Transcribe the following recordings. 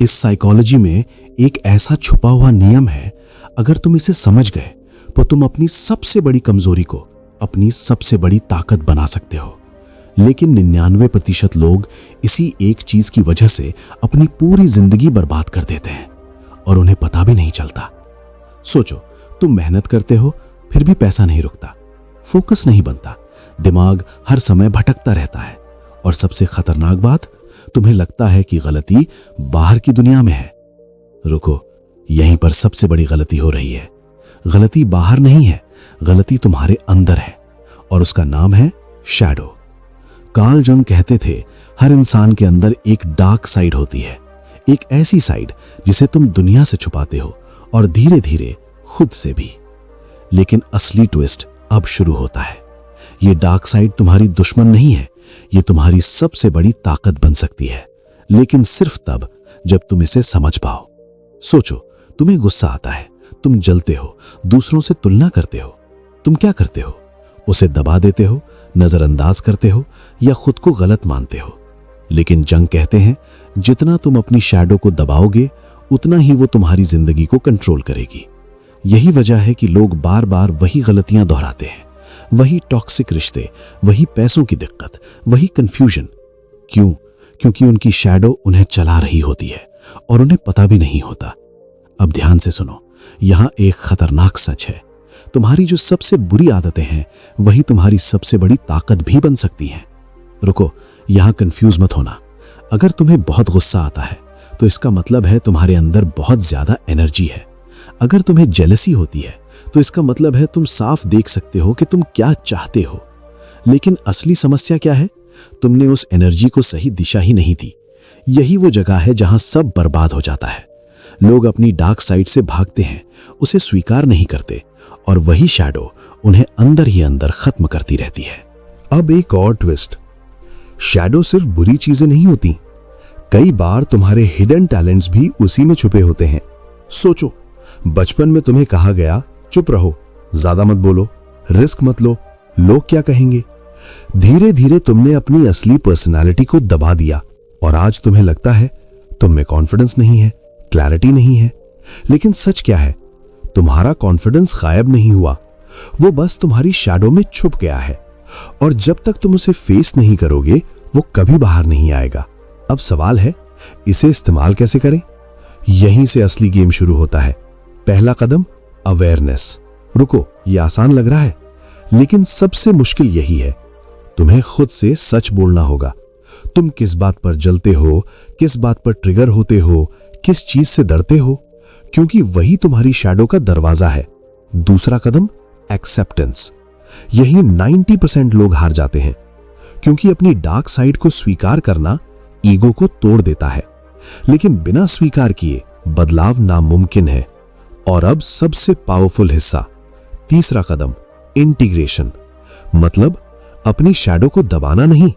इस साइकोलॉजी में एक ऐसा छुपा हुआ नियम है, अगर तुम इसे समझ गए तो तुम अपनी सबसे बड़ी कमजोरी को अपनी सबसे बड़ी ताकत बना सकते हो। लेकिन 99% लोग इसी एक चीज की वजह से अपनी पूरी जिंदगी बर्बाद कर देते हैं और उन्हें पता भी नहीं चलता। सोचो, तुम मेहनत करते हो फिर भी पैसा नहीं रुकता, फोकस नहीं बनता, दिमाग हर समय भटकता रहता है और सबसे खतरनाक बात, तुम्हें लगता है कि गलती बाहर की दुनिया में है। रुको, यहीं पर सबसे बड़ी गलती हो रही है। गलती बाहर नहीं है, गलती तुम्हारे अंदर है और उसका नाम है शैडो। कार्ल जंग कहते थे, हर इंसान के अंदर एक डार्क साइड होती है, एक ऐसी साइड जिसे तुम दुनिया से छुपाते हो और धीरे धीरे खुद से भी। लेकिन असली ट्विस्ट अब शुरू होता है। ये डार्क साइड तुम्हारी दुश्मन नहीं है, ये तुम्हारी सबसे बड़ी ताकत बन सकती है, लेकिन सिर्फ तब जब तुम इसे समझ पाओ। सोचो, तुम्हें गुस्सा आता है, तुम जलते हो, दूसरों से तुलना करते हो। तुम क्या करते हो? उसे दबा देते हो, नजरअंदाज करते हो या खुद को गलत मानते हो। लेकिन जंग कहते हैं, जितना तुम अपनी शैडो को दबाओगे उतना ही वो तुम्हारी जिंदगी को कंट्रोल करेगी। यही वजह है कि लोग बार बार वही गलतियां दोहराते हैं, वही टॉक्सिक रिश्ते, वही पैसों की दिक्कत, वही कंफ्यूजन। क्यों? क्योंकि उनकी शैडो उन्हें चला रही होती है और उन्हें पता भी नहीं होता। अब ध्यान से सुनो, यहां एक खतरनाक सच है। तुम्हारी जो सबसे बुरी आदतें हैं वही तुम्हारी सबसे बड़ी ताकत भी बन सकती हैं। रुको, यहां कंफ्यूज मत होना। अगर तुम्हें बहुत गुस्सा आता है तो इसका मतलब है तुम्हारे अंदर बहुत ज्यादा एनर्जी है। अगर तुम्हें जेलसी होती है तो इसका मतलब है तुम साफ देख सकते हो कि तुम क्या चाहते हो। लेकिन असली समस्या क्या है? तुमने उस एनर्जी को सही दिशा ही नहीं दी। यही वो जगह है जहां सब बर्बाद हो जाता है। लोग अपनी डार्क साइड से भागते हैं, उसे स्वीकार नहीं करते और वही शैडो उन्हें अंदर ही अंदर खत्म करती रहती है। अब एक और ट्विस्ट, शैडो सिर्फ बुरी चीजें नहीं होती, कई बार तुम्हारे हिडन टैलेंट्स भी उसी में छुपे होते हैं। सोचो, बचपन में तुम्हें कहा गया चुप रहो, ज्यादा मत बोलो, रिस्क मत लो, लोग क्या कहेंगे। धीरे धीरे तुमने अपनी असली पर्सनालिटी को दबा दिया और आज तुम्हें लगता है तुम में कॉन्फिडेंस नहीं है, क्लैरिटी नहीं है। लेकिन सच क्या है? तुम्हारा कॉन्फिडेंस गायब नहीं हुआ, वो बस तुम्हारी शैडो में छुप गया है और जब तक तुम उसे फेस नहीं करोगे वो कभी बाहर नहीं आएगा। अब सवाल है, इसे इस्तेमाल कैसे करें? यहीं से असली गेम शुरू होता है। पहला कदम, अवेयरनेस। रुको, यह आसान लग रहा है, लेकिन सबसे मुश्किल यही है। तुम्हें खुद से सच बोलना होगा। तुम किस बात पर जलते हो, किस बात पर ट्रिगर होते हो, किस चीज से डरते हो, क्योंकि वही तुम्हारी शैडो का दरवाजा है। दूसरा कदम, एक्सेप्टेंस। यही 90% लोग हार जाते हैं, क्योंकि अपनी डार्क साइड को स्वीकार करना ईगो को तोड़ देता है, लेकिन बिना स्वीकार किए बदलाव नामुमकिन है। और अब सबसे पावरफुल हिस्सा, तीसरा कदम, इंटीग्रेशन। मतलब अपनी शैडो को दबाना नहीं,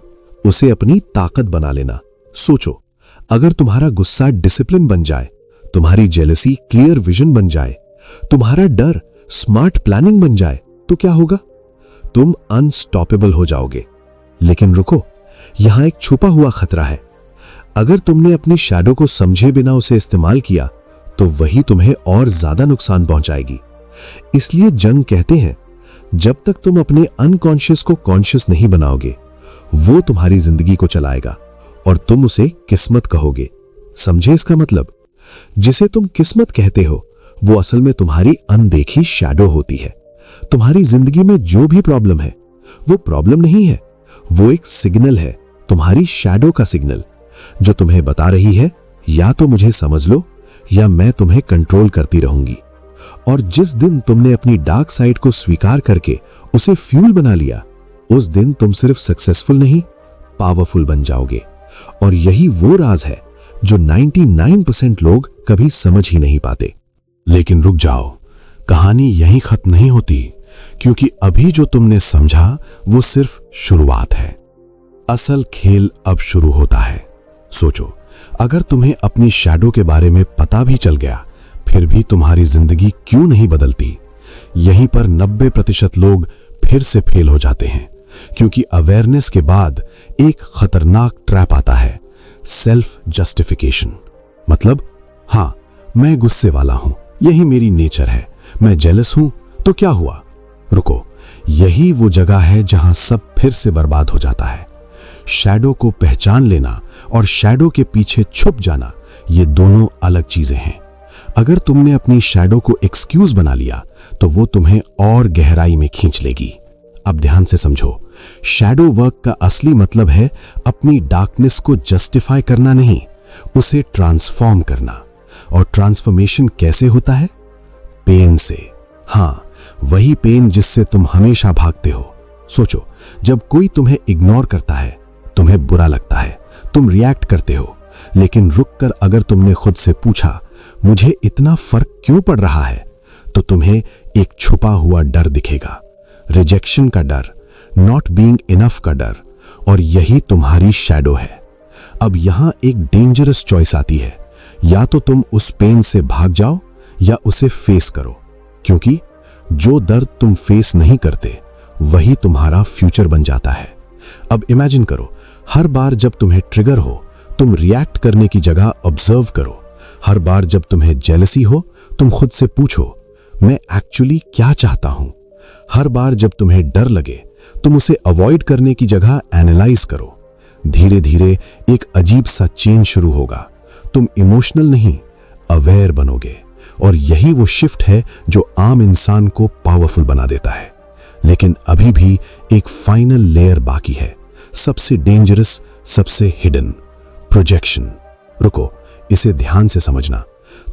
उसे अपनी ताकत बना लेना। सोचो, अगर तुम्हारा गुस्सा डिसिप्लिन बन जाए, तुम्हारी जेलसी क्लियर विजन बन जाए, तुम्हारा डर स्मार्ट प्लानिंग बन जाए, तो क्या होगा? तुम अनस्टॉपेबल हो जाओगे। लेकिन रुको, यहां एक छुपा हुआ खतरा है। अगर तुमने अपनी शैडो को समझे बिना उसे इस्तेमाल किया तो वही तुम्हें और ज्यादा नुकसान पहुंचाएगी। इसलिए जंग कहते हैं, जब तक तुम अपने अनकॉन्शियस को कॉन्शियस नहीं बनाओगे, वो तुम्हारी जिंदगी को चलाएगा और तुम उसे किस्मत कहोगे। समझे इसका मतलब? जिसे तुम किस्मत कहते हो वो असल में तुम्हारी अनदेखी शैडो होती है। तुम्हारी जिंदगी में जो भी प्रॉब्लम है वो प्रॉब्लम नहीं है, वो एक सिग्नल है, तुम्हारी शैडो का सिग्नल, जो तुम्हें बता रही है या तो मुझे समझ लो या मैं तुम्हें कंट्रोल करती रहूंगी। और जिस दिन तुमने अपनी डार्क साइड को स्वीकार करके उसे फ्यूल बना लिया, उस दिन तुम सिर्फ सक्सेसफुल नहीं, पावरफुल बन जाओगे। और यही वो राज है जो 99% लोग कभी समझ ही नहीं पाते। लेकिन रुक जाओ, कहानी यहीं खत्म नहीं होती, क्योंकि अभी जो तुमने समझा वो सिर्फ शुरुआत है। असल खेल अब शुरू होता है। सोचो, अगर तुम्हें अपनी शैडो के बारे में पता भी चल गया, फिर भी तुम्हारी जिंदगी क्यों नहीं बदलती? यहीं पर 90% लोग फिर से फेल हो जाते हैं, क्योंकि अवेयरनेस के बाद एक खतरनाक ट्रैप आता है, सेल्फ जस्टिफिकेशन। मतलब हाँ, मैं गुस्से वाला हूं, यही मेरी नेचर है। मैं जेलस हूं तो क्या हुआ? रुको, यही वो जगह है जहां सब फिर से बर्बाद हो जाता है। शैडो को पहचान लेना और शैडो के पीछे छुप जाना, ये दोनों अलग चीजें हैं। अगर तुमने अपनी शैडो को एक्सक्यूज बना लिया तो वो तुम्हें और गहराई में खींच लेगी। अब ध्यान से समझो, शैडो वर्क का असली मतलब है अपनी डार्कनेस को जस्टिफाई करना नहीं, उसे ट्रांसफॉर्म करना। और ट्रांसफॉर्मेशन कैसे होता है? पेन से। हाँ, वही पेन जिससे तुम हमेशा भागते हो। सोचो, जब कोई तुम्हें इग्नोर करता है, तुम्हें बुरा लगता है, तुम रिएक्ट करते हो, लेकिन रुककर अगर तुमने खुद से पूछा मुझे इतना फर्क क्यों पड़ रहा है, तो तुम्हें एक छुपा हुआ डर दिखेगा। रिजेक्शन का डर, नॉट बीइंग इनफ का डर, और यही तुम्हारी शैडो है। अब यहां एक डेंजरस चॉइस आती है, या तो तुम उस पेन से भाग जाओ या उसे फेस करो, क्योंकि जो दर्द तुम फेस नहीं करते वही तुम्हारा फ्यूचर बन जाता है। अब इमेजिन करो, हर बार जब तुम्हें ट्रिगर हो तुम रिएक्ट करने की जगह ऑब्जर्व करो। हर बार जब तुम्हें जेलसी हो तुम खुद से पूछो मैं एक्चुअली क्या चाहता हूं। हर बार जब तुम्हें डर लगे तुम उसे अवॉइड करने की जगह एनालाइज करो। धीरे धीरे एक अजीब सा चेंज शुरू होगा। तुम इमोशनल नहीं, अवेयर बनोगे, और यही वो शिफ्ट है जो आम इंसान को पावरफुल बना देता है। लेकिन अभी भी एक फाइनल लेयर बाकी है, सबसे डेंजरस, सबसे हिडन, प्रोजेक्शन। रुको, इसे ध्यान से समझना।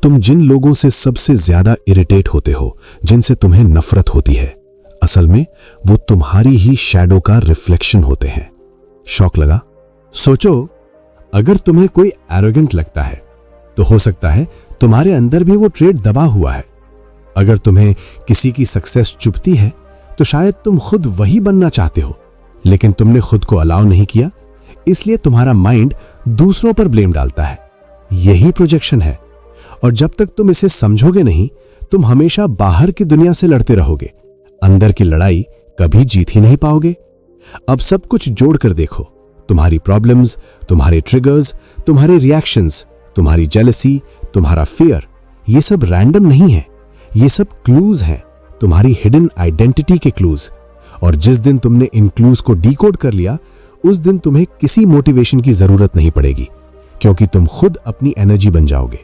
तुम जिन लोगों से सबसे ज्यादा इरिटेट होते हो, जिनसे तुम्हें नफरत होती है, असल में वो तुम्हारी ही शैडो का रिफ्लेक्शन होते हैं। शॉक लगा? सोचो, अगर तुम्हें कोई एरोगेंट लगता है तो हो सकता है तुम्हारे अंदर भी वो ट्रेड दबा हुआ है। अगर तुम्हें किसी की सक्सेस चुभती है तो शायद तुम खुद वही बनना चाहते हो, लेकिन तुमने खुद को अलाउ नहीं किया, इसलिए तुम्हारा माइंड दूसरों पर ब्लेम डालता है। यही प्रोजेक्शन है, और जब तक तुम इसे समझोगे नहीं तुम हमेशा बाहर की दुनिया से लड़ते रहोगे, अंदर की लड़ाई कभी जीत ही नहीं पाओगे। अब सब कुछ जोड़कर देखो, तुम्हारी प्रॉब्लम्स, तुम्हारे ट्रिगर्स, तुम्हारे रिएक्शंस, तुम्हारी जेलसी, तुम्हारा फियर, ये सब रैंडम नहीं है, ये सब क्लूज हैं, तुम्हारी हिडन आइडेंटिटी के क्लूज। और जिस दिन तुमने इन क्लूज को डिकोड कर लिया उस दिन तुम्हें किसी मोटिवेशन की जरूरत नहीं पड़ेगी, क्योंकि तुम खुद अपनी एनर्जी बन जाओगे।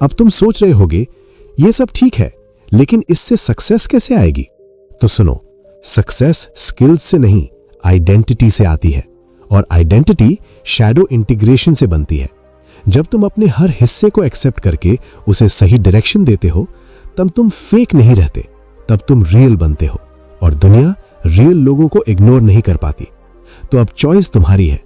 अब तुम सोच रहे होगे ये सब ठीक है, लेकिन इससे सक्सेस कैसे आएगी? तो सुनो, सक्सेस स्किल्स से नहीं, आइडेंटिटी से आती है, और आइडेंटिटी शैडो इंटीग्रेशन से बनती है। जब तुम अपने हर हिस्से को एक्सेप्ट करके उसे सही डायरेक्शन देते हो, तब तुम फेक नहीं रहते, तब तुम रियल बनते हो, और दुनिया रियल लोगों को इग्नोर नहीं कर पाती। तो अब चॉइस तुम्हारी है,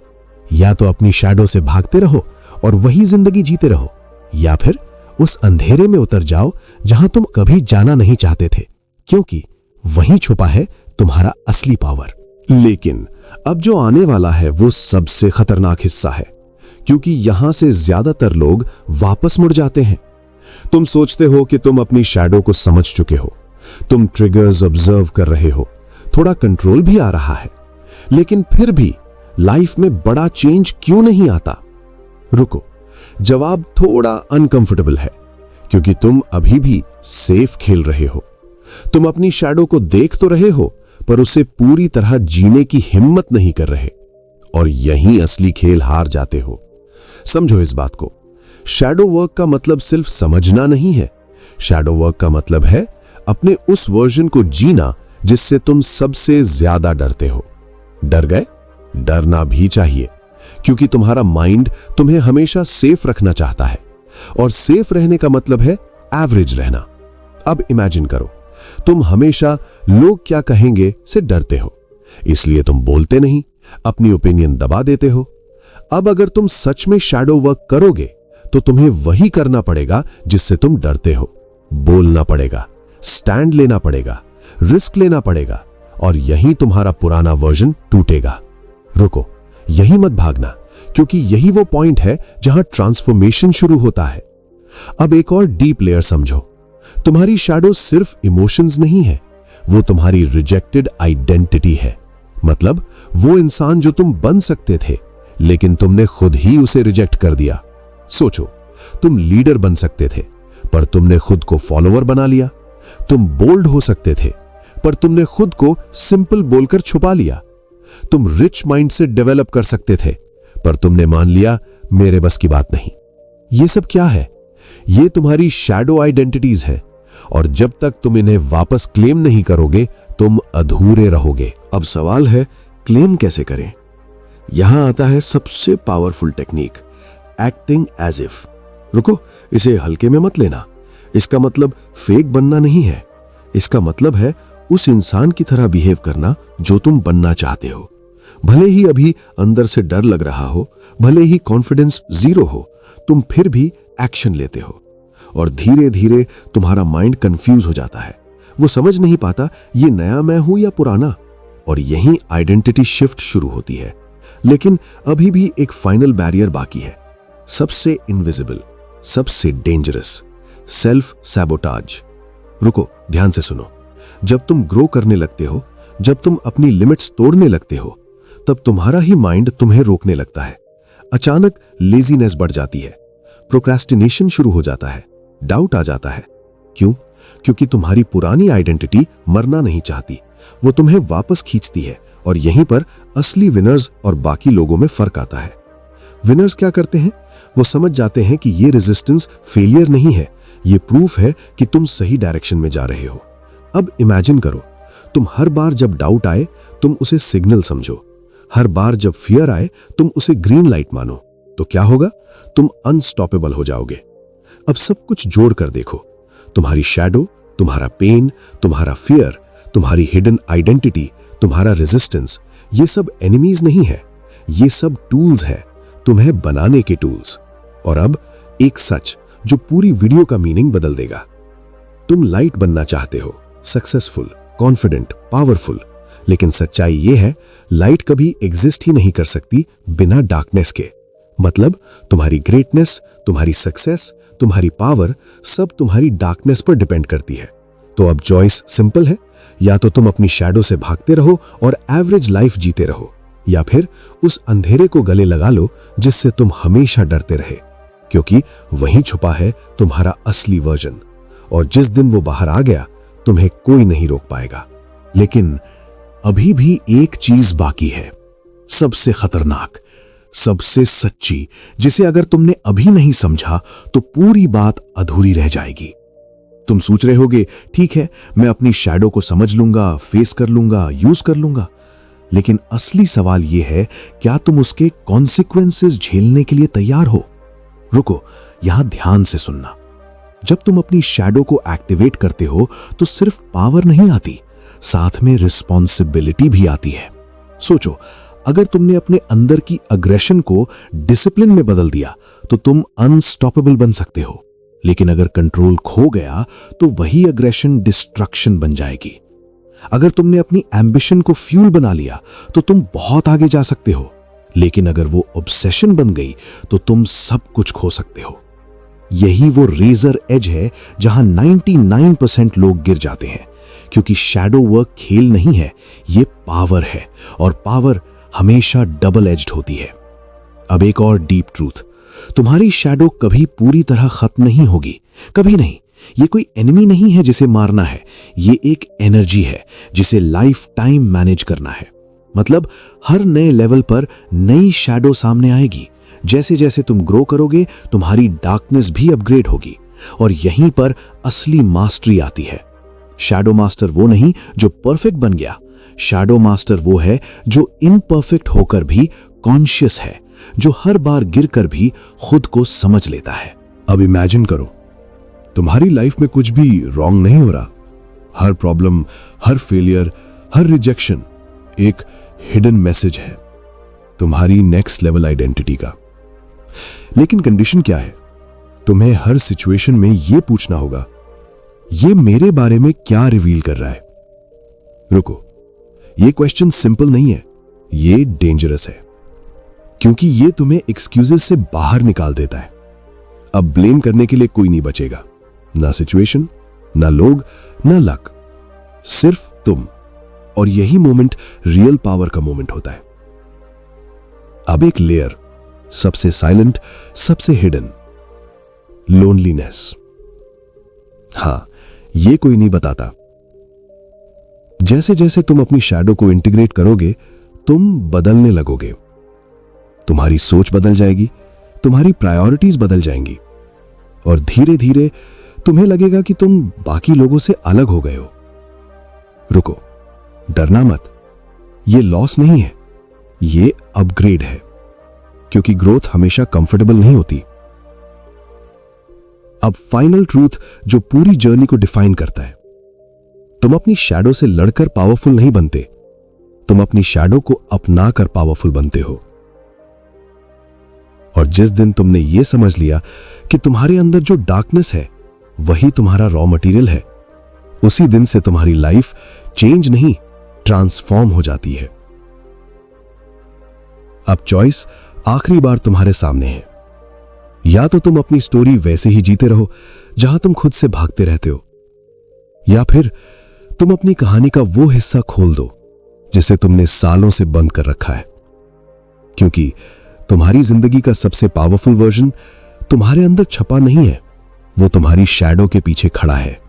या तो अपनी शैडो से भागते रहो और वही जिंदगी जीते रहो, या फिर उस अंधेरे में उतर जाओ जहां तुम कभी जाना नहीं चाहते थे, क्योंकि वहीं छुपा है तुम्हारा असली पावर। लेकिन अब जो आने वाला है वो सबसे खतरनाक हिस्सा है, क्योंकि यहां से ज्यादातर लोग वापस मुड़ जाते हैं। तुम सोचते हो कि तुम अपनी शैडो को समझ चुके हो, तुम ट्रिगर्स ऑब्जर्व कर रहे हो, थोड़ा कंट्रोल भी आ रहा है, लेकिन फिर भी लाइफ में बड़ा चेंज क्यों नहीं आता? रुको, जवाब थोड़ा अनकंफर्टेबल है, क्योंकि तुम अभी भी सेफ खेल रहे हो। तुम अपनी शैडो को देख तो रहे हो, पर उसे पूरी तरह जीने की हिम्मत नहीं कर रहे, और यहीं असली खेल हार जाते हो। समझो इस बात को, शैडो वर्क का मतलब सिर्फ समझना नहीं है। शैडो वर्क का मतलब है अपने उस वर्जन को जीना जिससे तुम सबसे ज्यादा डरते हो। डर गए? डरना भी चाहिए, क्योंकि तुम्हारा माइंड तुम्हें हमेशा सेफ रखना चाहता है, और सेफ रहने का मतलब है एवरेज रहना। अब इमेजिन करो, तुम हमेशा लोग क्या कहेंगे से डरते हो, इसलिए तुम बोलते नहीं, अपनी ओपिनियन दबा देते हो। अब अगर तुम सच में शैडो वर्क करोगे तो तुम्हें वही करना पड़ेगा जिससे तुम डरते हो। बोलना पड़ेगा, स्टैंड लेना पड़ेगा, रिस्क लेना पड़ेगा, और यही तुम्हारा पुराना वर्जन टूटेगा। रुको, यही मत भागना, क्योंकि यही वो पॉइंट है जहां ट्रांसफॉर्मेशन शुरू होता है। अब एक और डीप लेयर समझो, तुम्हारी शैडो सिर्फ इमोशंस नहीं है, वो तुम्हारी रिजेक्टेड आइडेंटिटी है। मतलब वो इंसान जो तुम बन सकते थे, लेकिन तुमने खुद ही उसे रिजेक्ट कर दिया। सोचो, तुम लीडर बन सकते थे, पर तुमने खुद को फॉलोअर बना लिया। तुम बोल्ड हो सकते थे, पर तुमने खुद को सिंपल बोलकर छुपा लिया। तुम रिच माइंडसेट डेवलप कर सकते थे, पर तुमने मान लिया मेरे बस की बात नहीं। ये सब क्या है? ये तुम्हारी शैडो आइडेंटिटीज हैं, और जब तक तुम इन्हें वापस क्लेम नहीं करोगे, तुम अधूरे रहोगे। अब सवाल है, क्लेम कैसे करें? यहां आता है सबसे powerful technique, acting as if. रुको, इसे हल्के में मत लेना। इसका मतलब फेक बनना नहीं है। इसका मतलब है उस इंसान की तरह बिहेव करना जो तुम बनना चाहते हो। भले ही अभी अंदर से डर लग रहा हो, भले ही कॉन्फिडेंस जीरो हो, तुम फिर भी एक्शन लेते हो। और धीरे धीरे तुम्हारा माइंड कंफ्यूज हो जाता है। वो समझ नहीं पाता ये नया मैं हूं या पुराना। और यहीं आइडेंटिटी शिफ्ट शुरू होती है। लेकिन अभी भी एक फाइनल बैरियर बाकी है, सबसे इनविजिबल, सबसे डेंजरस, सेल्फ सैबोटाज। रुको, ध्यान से सुनो। जब तुम ग्रो करने लगते हो, जब तुम अपनी लिमिट्स तोड़ने लगते हो, तब तुम्हारा ही माइंड तुम्हें रोकने लगता है। अचानक लेजीनेस बढ़ जाती है, प्रोक्रेस्टिनेशन शुरू हो जाता है, डाउट आ जाता है। क्यों? क्योंकि तुम्हारी पुरानी आइडेंटिटी मरना नहीं चाहती, वो तुम्हें वापस खींचती है। और यहीं पर असली विनर्स और बाकी लोगों में फर्क आता है। विनर्स क्या करते हैं? वो समझ जाते हैं कि ये रेजिस्टेंस फेलियर नहीं है, ये प्रूफ है कि तुम सही डायरेक्शन में जा रहे हो। अब इमेजिन करो, तुम हर बार जब डाउट आए, तुम उसे सिग्नल समझो। हर बार जब फियर आए, तुम उसे ग्रीन लाइट मानो। तो क्या होगा? तुम अनस्टॉपेबल हो जाओगे। अब सब कुछ जोड़ कर देखो, तुम्हारी शैडो, तुम्हारा पेन, तुम्हारा फियर, तुम्हारी हिडन आइडेंटिटी, तुम्हारा रेजिस्टेंस, ये सब एनिमीज नहीं है, ये सब टूल्स है, तुम्हें बनाने के टूल्स। और अब एक सच जो पूरी वीडियो का मीनिंग बदल देगा। तुम लाइट बनना चाहते हो, सक्सेसफुल, कॉन्फिडेंट, पावरफुल। लेकिन सच्चाई ये है, लाइट कभी एग्जिस्ट ही नहीं कर सकती बिना डार्कनेस के। मतलब तुम्हारी ग्रेटनेस, तुम्हारी सक्सेस, तुम्हारी पावर, सब तुम्हारी डार्कनेस पर डिपेंड करती है। तो अब चॉइस सिंपल है, या तो तुम अपनी शैडो से भागते रहो और एवरेज लाइफ जीते रहो, या फिर उस अंधेरे को गले लगा लो जिससे तुम हमेशा डरते रहे, क्योंकि वहीं छुपा है तुम्हारा असली वर्जन। और जिस दिन वो बाहर आ गया, तुम्हें कोई नहीं रोक पाएगा। लेकिन अभी भी एक चीज बाकी है, सबसे खतरनाक, सबसे सच्ची, जिसे अगर तुमने अभी नहीं समझा तो पूरी बात अधूरी रह जाएगी। तुम सोच रहे होगे, ठीक है, मैं अपनी शैडो को समझ लूंगा, फेस कर लूंगा, यूज कर लूंगा। लेकिन असली सवाल यह है, क्या तुम उसके कॉन्सिक्वेंसेस झेलने के लिए तैयार हो? रुको, यहां ध्यान से सुनना। जब तुम अपनी शैडो को एक्टिवेट करते हो तो सिर्फ पावर नहीं आती, साथ में रिस्पॉन्सिबिलिटी भी आती है। सोचो, अगर तुमने अपने अंदर की अग्रेशन को डिसिप्लिन में बदल दिया तो तुम अनस्टॉपेबल बन सकते हो। लेकिन अगर कंट्रोल खो गया तो वही अग्रेशन डिस्ट्रक्शन बन जाएगी। अगर तुमने अपनी एम्बिशन को फ्यूल बना लिया तो तुम बहुत आगे जा सकते हो। लेकिन अगर वो ऑब्सेशन बन गई तो तुम सब कुछ खो सकते हो। यही वो रेजर एज है जहां 99% लोग गिर जाते हैं, क्योंकि शैडो वर्क खेल नहीं है, ये पावर है, और पावर हमेशा डबल एज्ड होती है। अब एक और डीप ट्रूथ, तुम्हारी शैडो कभी पूरी तरह खत्म नहीं होगी, कभी नहीं। ये कोई एनिमी नहीं है जिसे मारना है, ये एक एनर्जी है जिसे लाइफ टाइम मैनेज करना है। मतलब हर नए लेवल पर नई शैडो सामने आएगी। जैसे जैसे तुम ग्रो करोगे, तुम्हारी डार्कनेस भी अपग्रेड होगी, और यहीं पर असली मास्टरी आती है। शैडो मास्टर वो नहीं जो परफेक्ट बन गया, शैडो मास्टर वो है जो इम्परफेक्ट होकर भी कॉन्शियस है, जो हर बार गिरकर भी खुद को समझ लेता है। अब इमेजिन करो, तुम्हारी लाइफ में कुछ भी रॉन्ग नहीं हो रहा। हर प्रॉब्लम, हर फेलियर, हर रिजेक्शन एक हिडन मैसेज है तुम्हारी नेक्स्ट लेवल आइडेंटिटी का। लेकिन कंडीशन क्या है? तुम्हें हर सिचुएशन में यह पूछना होगा, ये मेरे बारे में क्या रिवील कर रहा है? रुको, ये क्वेश्चन सिंपल नहीं है, ये डेंजरस है, क्योंकि ये तुम्हें एक्सक्यूजेस से बाहर निकाल देता है। अब ब्लेम करने के लिए कोई नहीं बचेगा, ना सिचुएशन, ना लोग, ना लक, सिर्फ तुम। और यही मोमेंट रियल पावर का मोमेंट होता है। अब एक लेयर, सबसे साइलेंट, सबसे हिडन, लोनलीनेस। हां, ये कोई नहीं बताता। जैसे जैसे तुम अपनी शैडो को इंटीग्रेट करोगे, तुम बदलने लगोगे। तुम्हारी सोच बदल जाएगी, तुम्हारी प्रायोरिटीज बदल जाएंगी, और धीरे धीरे तुम्हें लगेगा कि तुम बाकी लोगों से अलग हो गए हो। रुको, डरना मत। ये लॉस नहीं है, ये अपग्रेड है, क्योंकि ग्रोथ हमेशा कंफर्टेबल नहीं होती। अब फाइनल ट्रूथ जो पूरी जर्नी को डिफाइन करता है, तुम अपनी शैडो से लड़कर पावरफुल नहीं बनते, तुम अपनी शैडो को अपनाकर पावरफुल बनते हो। और जिस दिन तुमने यह समझ लिया कि तुम्हारे अंदर जो डार्कनेस है वही तुम्हारा रॉ मटेरियल है, उसी दिन से तुम्हारी लाइफ चेंज नहीं, ट्रांसफॉर्म हो जाती है। अब चॉइस आखिरी बार तुम्हारे सामने है। या तो तुम अपनी स्टोरी वैसे ही जीते रहो जहां तुम खुद से भागते रहते हो, या फिर तुम अपनी कहानी का वो हिस्सा खोल दो जिसे तुमने सालों से बंद कर रखा है। क्योंकि तुम्हारी जिंदगी का सबसे पावरफुल वर्जन तुम्हारे अंदर छपा नहीं है, वो तुम्हारी शैडो के पीछे खड़ा है,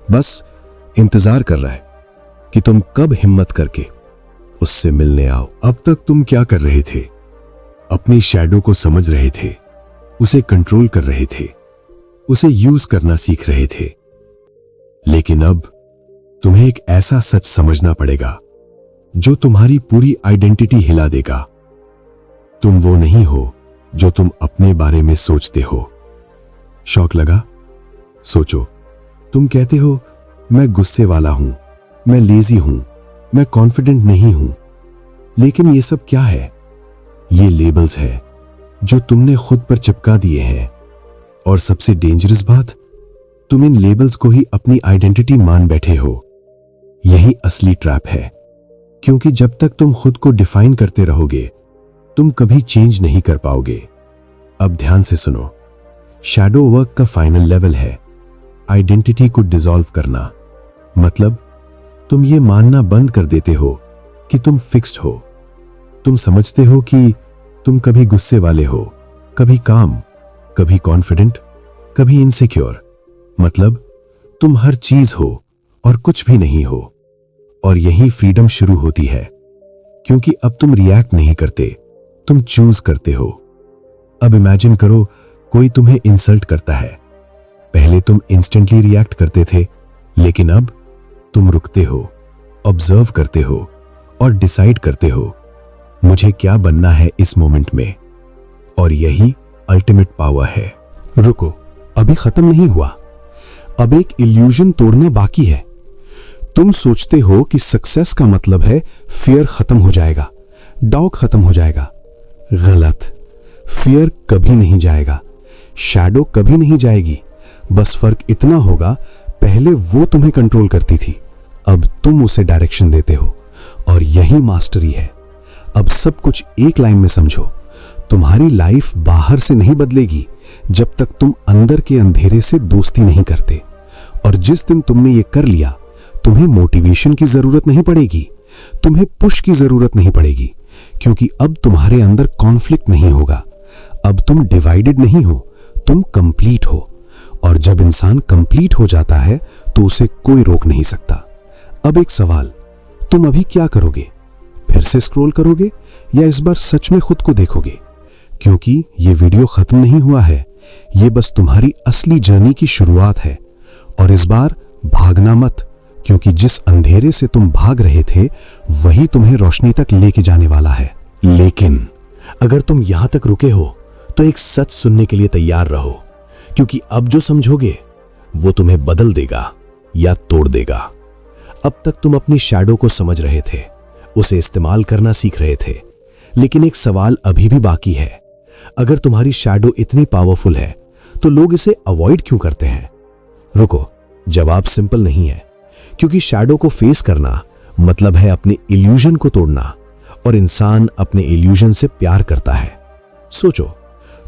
बस इंतजार कर रहा है कि तुम कब हिम्मत करके उससे मिलने आओ। अब तक तुम क्या कर रहे थे? अपनी शैडो को समझ रहे थे, उसे कंट्रोल कर रहे थे, उसे यूज करना सीख रहे थे। लेकिन अब तुम्हें एक ऐसा सच समझना पड़ेगा जो तुम्हारी पूरी आइडेंटिटी हिला देगा। तुम वो नहीं हो जो तुम अपने बारे में सोचते हो। शौक लगा? सोचो, तुम कहते हो मैं गुस्से वाला हूं, मैं लेजी हूं, मैं कॉन्फिडेंट नहीं हूं। लेकिन ये सब क्या है? ये लेबल्स है जो तुमने खुद पर चिपका दिए हैं। और सबसे डेंजरस बात, तुम इन लेबल्स को ही अपनी आइडेंटिटी मान बैठे हो। यही असली ट्रैप है, क्योंकि जब तक तुम खुद को डिफाइन करते रहोगे तुम कभी चेंज नहीं कर पाओगे। अब ध्यान से सुनो, शैडो वर्क का फाइनल लेवल है आइडेंटिटी को डिसॉल्व करना। मतलब तुम ये मानना बंद कर देते हो कि तुम फिक्स्ड हो। तुम समझते हो कि तुम कभी गुस्से वाले हो, कभी काम, कभी कॉन्फिडेंट, कभी इनसिक्योर। मतलब तुम हर चीज हो और कुछ भी नहीं हो। और यही फ्रीडम शुरू होती है, क्योंकि अब तुम रिएक्ट नहीं करते, तुम चूज करते हो। अब इमेजिन करो कोई तुम्हें इंसल्ट करता है। पहले तुम इंस्टेंटली रिएक्ट करते थे, लेकिन अब तुम रुकते हो, ऑब्जर्व करते हो और डिसाइड करते हो मुझे क्या बनना है इस मोमेंट में। और यही अल्टीमेट पावर है। रुको, अभी खत्म नहीं हुआ, अब एक इल्यूजन तोड़ना बाकी है। तुम सोचते हो कि सक्सेस का मतलब है फियर खत्म हो जाएगा, डाउट खत्म हो जाएगा। गलत। फियर कभी नहीं जाएगा, शैडो कभी नहीं जाएगी। बस फर्क इतना होगा, पहले वो तुम्हें कंट्रोल करती थी, अब तुम उसे डायरेक्शन देते हो। और यही मास्टरी है। अब सब कुछ एक लाइन में समझो, तुम्हारी लाइफ बाहर से नहीं बदलेगी जब तक तुम अंदर के अंधेरे से दोस्ती नहीं करते। और जिस दिन तुमने ये कर लिया, तुम्हें मोटिवेशन की जरूरत नहीं पड़ेगी, तुम्हें पुश की जरूरत नहीं पड़ेगी, क्योंकि अब तुम्हारे अंदर कॉन्फ्लिक्ट नहीं होगा। अब तुम डिवाइडेड नहीं हो, तुम कंप्लीट हो। और जब इंसान कंप्लीट हो जाता है तो उसे कोई रोक नहीं सकता। अब एक सवाल, तुम अभी क्या करोगे? फिर से स्क्रॉल करोगे या इस बार सच में खुद को देखोगे? क्योंकि ये वीडियो खत्म नहीं हुआ है, ये बस तुम्हारी असली जर्नी की शुरुआत है। और इस बार भागना मत, क्योंकि जिस अंधेरे से तुम भाग रहे थे वही तुम्हें रोशनी तक लेके जाने वाला है। लेकिन अगर तुम यहां तक रुके हो तो एक सच सुनने के लिए तैयार रहो, क्योंकि अब जो समझोगे वो तुम्हें बदल देगा या तोड़ देगा। अब तक तुम अपनी शैडो को समझ रहे थे, उसे इस्तेमाल करना सीख रहे थे, लेकिन एक सवाल अभी भी बाकी है। अगर तुम्हारी शैडो इतनी पावरफुल है तो लोग इसे अवॉइड क्यों करते हैं? रुको, जवाब सिंपल नहीं है, क्योंकि शैडो को फेस करना मतलब है अपने इल्यूजन को तोड़ना, और इंसान अपने इल्यूजन से प्यार करता है। सोचो,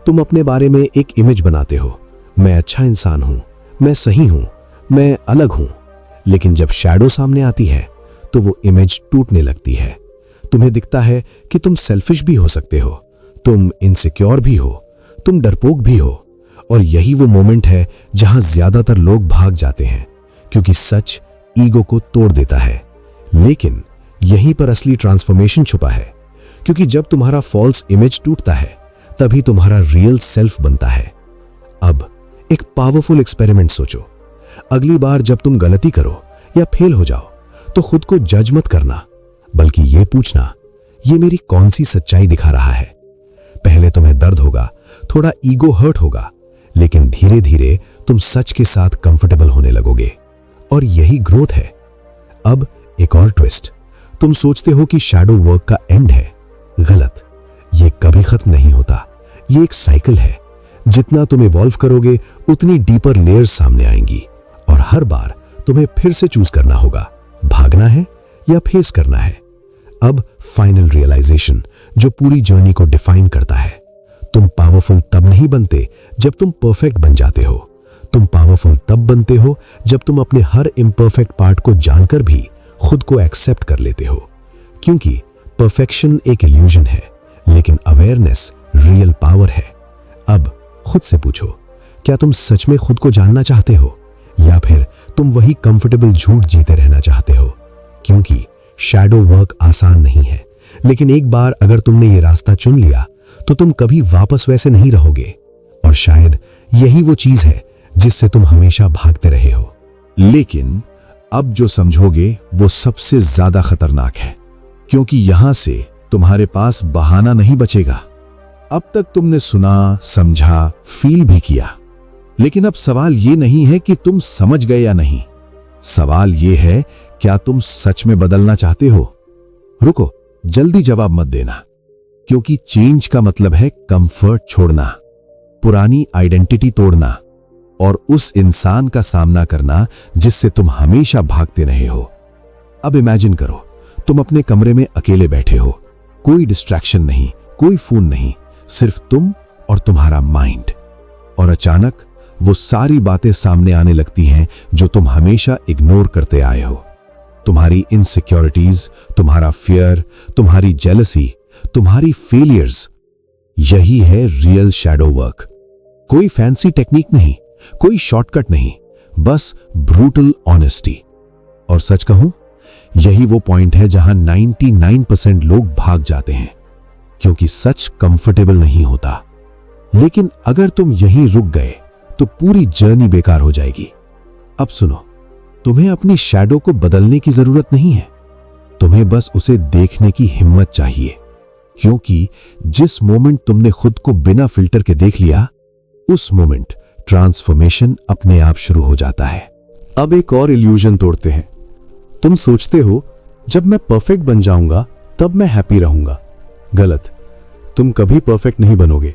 तुम अपने बारे में एक इमेज बनाते हो, मैं अच्छा इंसान हूं, मैं सही हूं, मैं अलग हूं। लेकिन जब शैडो सामने आती है तो वो इमेज टूटने लगती है। तुम्हें दिखता है कि तुम सेल्फिश भी हो सकते हो, तुम इनसिक्योर भी हो, तुम डरपोक भी हो, और यही वो मोमेंट है जहां ज्यादातर लोग भाग जाते हैं, क्योंकि सच ईगो को तोड़ देता है। लेकिन यहीं पर असली ट्रांसफॉर्मेशन छुपा है, क्योंकि जब तुम्हारा फॉल्स इमेज टूटता है तभी तुम्हारा रियल सेल्फ बनता है। अब एक पावरफुल एक्सपेरिमेंट सोचो। अगली बार जब तुम गलती करो या फेल हो जाओ तो खुद को जज मत करना, बल्कि ये पूछना, ये मेरी कौन सी सच्चाई दिखा रहा है। पहले तुम्हें दर्द होगा, थोड़ा ईगो हर्ट होगा, लेकिन धीरे धीरे तुम सच के साथ कंफर्टेबल होने लगोगे, और यही ग्रोथ है। अब एक और ट्विस्ट, तुम सोचते हो कि शैडो वर्क का एंड है। गलत, ये कभी खत्म नहीं होता। ये एक साइकिल है। जितना तुम इवॉल्व करोगे उतनी डीपर लेयर्स सामने आएंगी, और हर बार तुम्हें फिर से चूज करना होगा, भागना है या फेस करना है। अब फाइनल रियलाइजेशन जो पूरी जर्नी को डिफाइन करता है। तुम पावरफुल तब नहीं बनते जब तुम परफेक्ट बन जाते हो। तुम पावरफुल तब बनते हो जब तुम अपने हर इम्परफेक्ट पार्ट को जानकर भी खुद को एक्सेप्ट कर लेते हो, क्योंकि परफेक्शन एक इल्यूजन है, लेकिन अवेयरनेस रियल पावर है। अब खुद से पूछो, क्या तुम सच में खुद को जानना चाहते हो, या फिर तुम वही कंफर्टेबल झूठ जीते रहना चाहते हो? क्योंकि शैडो वर्क आसान नहीं है, लेकिन एक बार अगर तुमने ये रास्ता चुन लिया तो तुम कभी वापस वैसे नहीं रहोगे। और शायद यही वो चीज है जिससे तुम हमेशा भागते रहे हो। लेकिन अब जो समझोगे वो सबसे ज्यादा खतरनाक है, क्योंकि यहां से तुम्हारे पास बहाना नहीं बचेगा। अब तक तुमने सुना, समझा, फील भी किया, लेकिन अब सवाल ये नहीं है कि तुम समझ गए या नहीं। सवाल ये है, क्या तुम सच में बदलना चाहते हो? रुको, जल्दी जवाब मत देना, क्योंकि चेंज का मतलब है कंफर्ट छोड़ना, पुरानी आइडेंटिटी तोड़ना, और उस इंसान का सामना करना जिससे तुम हमेशा भागते रहे हो। अब इमेजिन करो, तुम अपने कमरे में अकेले बैठे हो, कोई डिस्ट्रैक्शन नहीं, कोई फोन नहीं, सिर्फ तुम और तुम्हारा माइंड। और अचानक वो सारी बातें सामने आने लगती हैं जो तुम हमेशा इग्नोर करते आए हो। तुम्हारी इनसिक्योरिटीज, तुम्हारा फियर, तुम्हारी जेलसी, तुम्हारी फेलियर्स। यही है रियल शैडो वर्क। कोई फैंसी टेक्निक नहीं, कोई शॉर्टकट नहीं, बस ब्रूटल ऑनेस्टी। और सच कहूं, यही वो पॉइंट है जहां 99% लोग भाग जाते हैं, क्योंकि सच कंफर्टेबल नहीं होता। लेकिन अगर तुम यहीं रुक गए तो पूरी जर्नी बेकार हो जाएगी। अब सुनो, तुम्हें अपनी शैडो को बदलने की जरूरत नहीं है, तुम्हें बस उसे देखने की हिम्मत चाहिए, क्योंकि जिस मोमेंट तुमने खुद को बिना फिल्टर के देख लिया, उस मोमेंट ट्रांसफॉर्मेशन अपने आप शुरू हो जाता है। अब एक और इल्यूजन तोड़ते हैं। तुम सोचते हो जब मैं परफेक्ट बन जाऊंगा तब मैं हैप्पी रहूंगा। गलत, तुम कभी परफेक्ट नहीं बनोगे,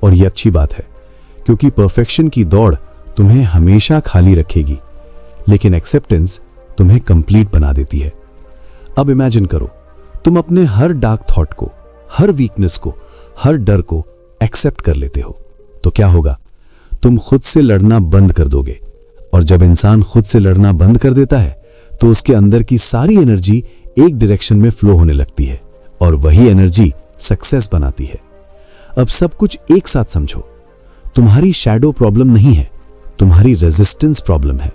और यह अच्छी बात है, क्योंकि परफेक्शन की दौड़ तुम्हें हमेशा खाली रखेगी, लेकिन एक्सेप्टेंस तुम्हें कंप्लीट बना देती है। अब इमेजिन करो, तुम अपने हर डार्क थॉट को, हर वीकनेस को, हर डर को एक्सेप्ट कर लेते हो, तो क्या होगा? तुम खुद से लड़ना बंद कर दोगे। और जब इंसान खुद से लड़ना बंद कर देता है तो उसके अंदर की सारी एनर्जी एक डायरेक्शन में फ्लो होने लगती है, और वही एनर्जी सक्सेस बनाती है। अब सब कुछ एक साथ समझो। तुम्हारी शैडो प्रॉब्लम नहीं है, तुम्हारी रेजिस्टेंस प्रॉब्लम है।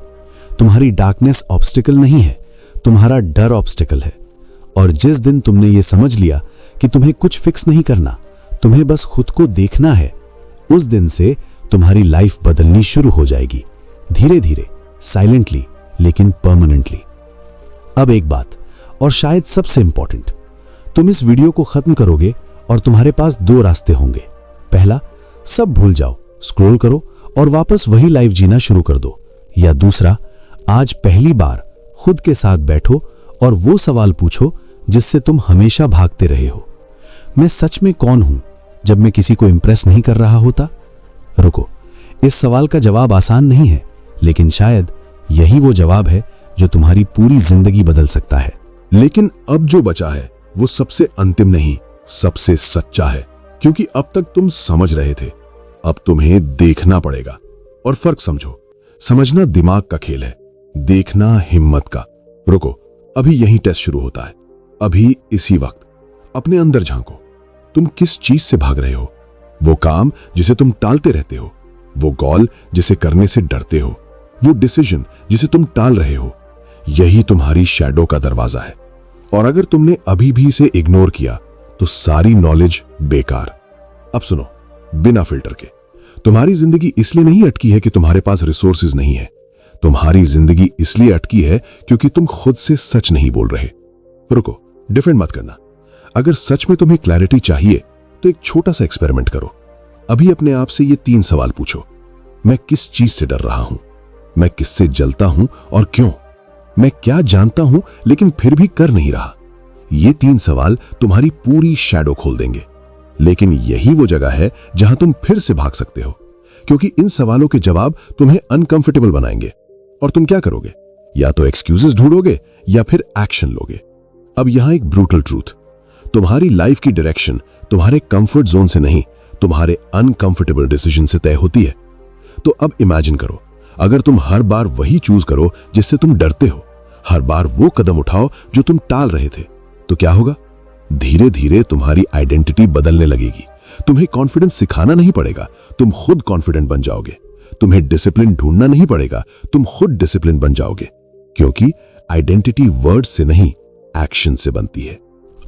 तुम्हारी डार्कनेस ऑब्स्टिकल नहीं है, तुम्हारा डर ऑब्स्टिकल है। और जिस दिन तुमने ये समझ लिया कि तुम्हें कुछ फिक्स नहीं करना, तुम्हें बस खुद को देखना है, उस दिन से तुम्हारी लाइफ बदलनी शुरू हो जाएगी, धीरे धीरे, साइलेंटली, लेकिन परमानेंटली। अब एक बात, और शायद सबसे इंपॉर्टेंट, तुम इस वीडियो को खत्म करोगे और तुम्हारे पास दो रास्ते होंगे। पहला, सब भूल जाओ, स्क्रॉल करो और वापस वही लाइफ जीना शुरू कर दो। या दूसरा, आज पहली बार खुद के साथ बैठो और वो सवाल पूछो जिससे तुम हमेशा भागते रहे हो। मैं सच में कौन हूं जब मैं किसी को इंप्रेस नहीं कर रहा होता? रुको, इस सवाल का जवाब आसान नहीं है, लेकिन शायद यही वो जवाब है जो तुम्हारी पूरी जिंदगी बदल सकता है। लेकिन अब जो बचा है वो सबसे अंतिम नहीं, सबसे सच्चा है, क्योंकि अब तक तुम समझ रहे थे, अब तुम्हें देखना पड़ेगा। और फर्क समझो, समझना दिमाग का खेल है, देखना हिम्मत का। रुको, अभी यही टेस्ट शुरू होता है। अभी इसी वक्त अपने अंदर झांको, तुम किस चीज से भाग रहे हो? वो काम जिसे तुम टालते रहते हो, वो गोल जिसे करने से डरते हो, वो डिसीजन जिसे तुम टाल रहे हो, यही तुम्हारी शैडो का दरवाजा है। और अगर तुमने अभी भी इसे इग्नोर किया तो सारी नॉलेज बेकार। अब सुनो, बिना फिल्टर के, तुम्हारी जिंदगी इसलिए नहीं अटकी है कि तुम्हारे पास रिसोर्सेज नहीं है। तुम्हारी जिंदगी इसलिए अटकी है क्योंकि तुम खुद से सच नहीं बोल रहे। रुको, डिफेंड मत करना। अगर सच में तुम्हें क्लैरिटी चाहिए तो एक छोटा सा एक्सपेरिमेंट करो। अभी अपने आप से ये 3 सवाल पूछो। मैं किस चीज से डर रहा हूं? मैं किससे जलता हूं और क्यों? मैं क्या जानता हूं लेकिन फिर भी कर नहीं रहा? ये 3 सवाल तुम्हारी पूरी शैडो खोल देंगे। लेकिन यही वो जगह है जहां तुम फिर से भाग सकते हो, क्योंकि इन सवालों के जवाब तुम्हें अनकंफर्टेबल बनाएंगे। और तुम क्या करोगे? या तो एक्सक्यूजेस ढूंढोगे या फिर एक्शन लोगे। अब यहां एक ब्रूटल ट्रूथ, तुम्हारी लाइफ की डायरेक्शन तुम्हारे कंफर्ट जोन से नहीं, तुम्हारे अनकंफर्टेबल डिसीजन से तय होती है। तो अब इमेजिन करो, अगर तुम हर बार वही चूज करो जिससे तुम डरते हो, हर बार वो कदम उठाओ जो तुम टाल रहे थे, तो क्या होगा? धीरे धीरे तुम्हारी आइडेंटिटी बदलने लगेगी। तुम्हें कॉन्फिडेंस सिखाना नहीं पड़ेगा, तुम खुद कॉन्फिडेंट बन जाओगे। तुम्हें डिसिप्लिन ढूंढना नहीं पड़ेगा, तुम खुद डिसिप्लिन बन जाओगे। क्योंकि आइडेंटिटी वर्ड से नहीं, एक्शन से बनती है।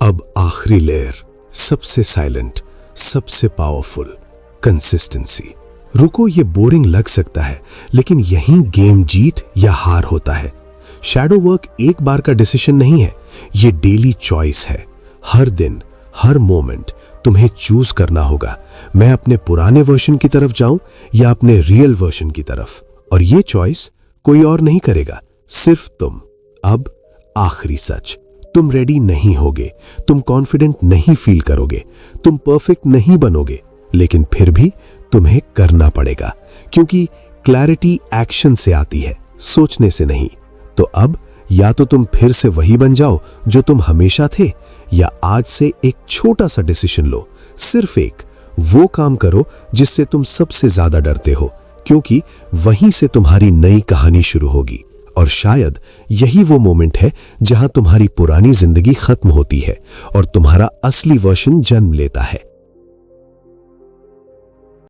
अब आखिरी लेयर, सबसे साइलेंट, सबसे पावरफुल, कंसिस्टेंसी। रुको, ये बोरिंग लग सकता है, लेकिन यहीं गेम जीत या हार होता है। शैडो वर्क एक बार का डिसीजन नहीं है, ये डेली चॉइस है। हर दिन, हर मोमेंट तुम्हें चूज करना होगा, मैं अपने पुराने वर्जन की तरफ जाऊं या अपने रियल वर्जन की तरफ। और ये चॉइस कोई और नहीं करेगा, सिर्फ तुम। अब आखिरी सच, तुम रेडी नहीं होगे, तुम कॉन्फिडेंट नहीं फील करोगे, तुम परफेक्ट नहीं बनोगे, लेकिन फिर भी तुम्हें करना पड़ेगा, क्योंकि क्लैरिटी एक्शन से आती है, सोचने से नहीं। तो अब या तो तुम फिर से वही बन जाओ जो तुम हमेशा थे, या आज से एक छोटा सा डिसीजन लो, सिर्फ एक। वो काम करो जिससे तुम सबसे ज्यादा डरते हो, क्योंकि वहीं से तुम्हारी नई कहानी शुरू होगी। और शायद यही वो मोमेंट है जहां तुम्हारी पुरानी जिंदगी खत्म होती है और तुम्हारा असली वर्जन जन्म लेता है।